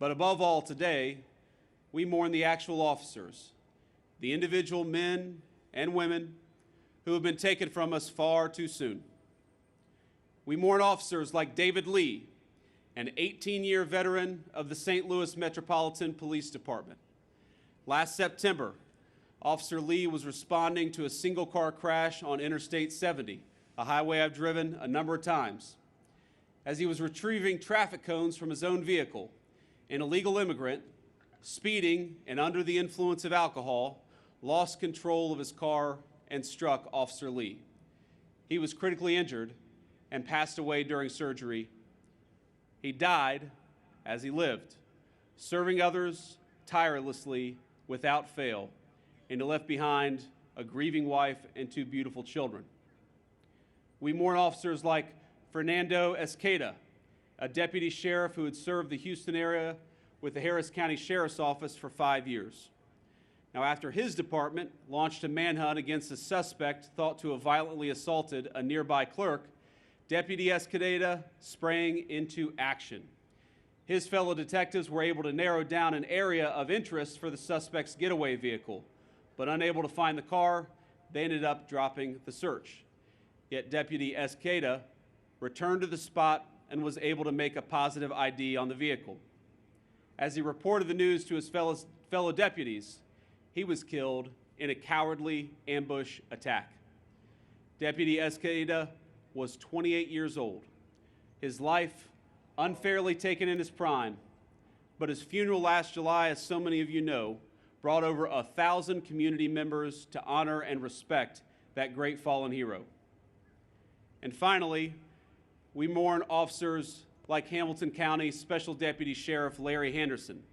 But above all today, we mourn the actual officers, the individual men and women who have been taken from us far too soon. We mourn officers like David Lee, an 18-year veteran of the St. Louis Metropolitan Police Department. Last September, Officer Lee was responding to a single-car crash on Interstate 70, a highway I've driven a number of times. As he was retrieving traffic cones from his own vehicle, an illegal immigrant, speeding and under the influence of alcohol, lost control of his car and struck Officer Lee. He was critically injured and passed away during surgery. He died as he lived, serving others tirelessly without fail, and he left behind a grieving wife and 2 beautiful children. We mourn officers like Fernando Esqueda, a deputy sheriff who had served the Houston area with the Harris County Sheriff's Office for 5 years. Now, after his department launched a manhunt against a suspect thought to have violently assaulted a nearby clerk, Deputy Esqueda sprang into action. His fellow detectives were able to narrow down an area of interest for the suspect's getaway vehicle, but unable to find the car, they ended up dropping the search. Yet Deputy Esqueda returned to the spot and was able to make a positive ID on the vehicle. As he reported the news to his fellow deputies, he was killed in a cowardly ambush attack. Deputy Esqueda was 28 years old. His life unfairly taken in his prime, but his funeral last July, as so many of you know, brought over 1,000 community members to honor and respect that great fallen hero. And finally, we mourn officers like Hamilton County Special Deputy Sheriff Larry Henderson.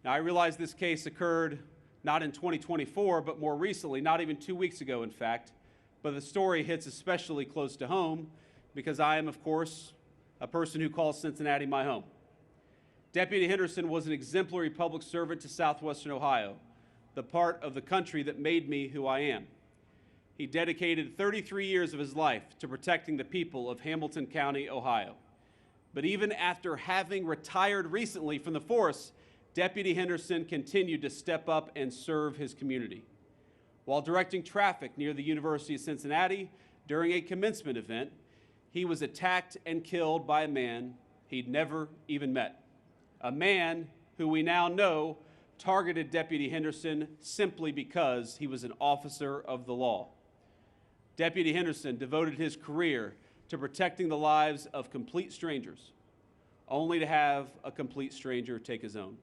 Now, I realize this case occurred not in 2024, but more recently, not even 2 weeks ago, in fact, but the story hits especially close to home because I am, of course, a person who calls Cincinnati my home. Deputy Henderson was an exemplary public servant to southwestern Ohio, the part of the country that made me who I am. He dedicated 33 years of his life to protecting the people of Hamilton County, Ohio. But even after having retired recently from the force, Deputy Henderson continued to step up and serve his community. While directing traffic near the University of Cincinnati during a commencement event, he was attacked and killed by a man he'd never even met. A man who we now know targeted Deputy Henderson simply because he was an officer of the law. Deputy Henderson devoted his career to protecting the lives of complete strangers, only to have a complete stranger take his own.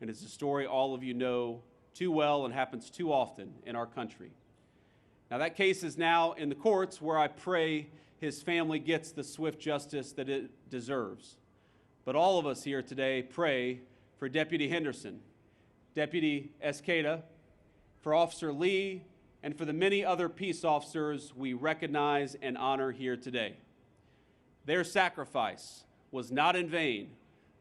And it's a story all of you know too well and happens too often in our country. Now, that case is now in the courts, where I pray his family gets the swift justice that it deserves. But all of us here today pray for Deputy Henderson, Deputy Esqueda, for Officer Lee, and for the many other peace officers we recognize and honor here today. Their sacrifice was not in vain,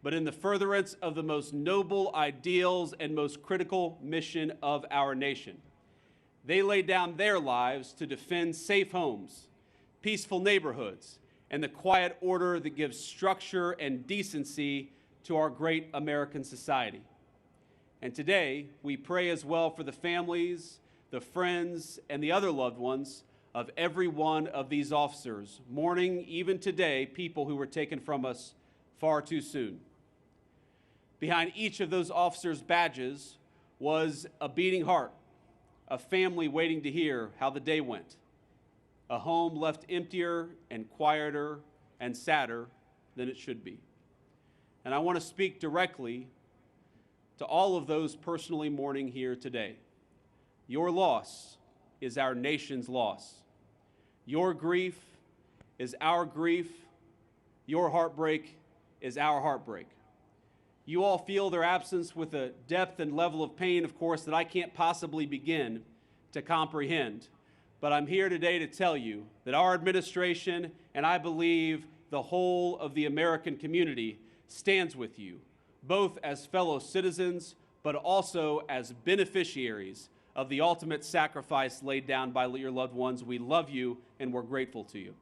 but in the furtherance of the most noble ideals and most critical mission of our nation. They laid down their lives to defend safe homes, peaceful neighborhoods, and the quiet order that gives structure and decency to our great American society. And today, we pray as well for the families, the friends, and the other loved ones of every one of these officers, mourning even today people who were taken from us far too soon. Behind each of those officers' badges was a beating heart, a family waiting to hear how the day went, a home left emptier and quieter and sadder than it should be. And I want to speak directly to all of those personally mourning here today. Your loss is our nation's loss. Your grief is our grief. Your heartbreak is our heartbreak. You all feel their absence with a depth and level of pain, of course, that I can't possibly begin to comprehend. But I'm here today to tell you that our administration, and I believe the whole of the American community, stands with you, both as fellow citizens, but also as beneficiaries of the ultimate sacrifice laid down by your loved ones. We love you, and we're grateful to you.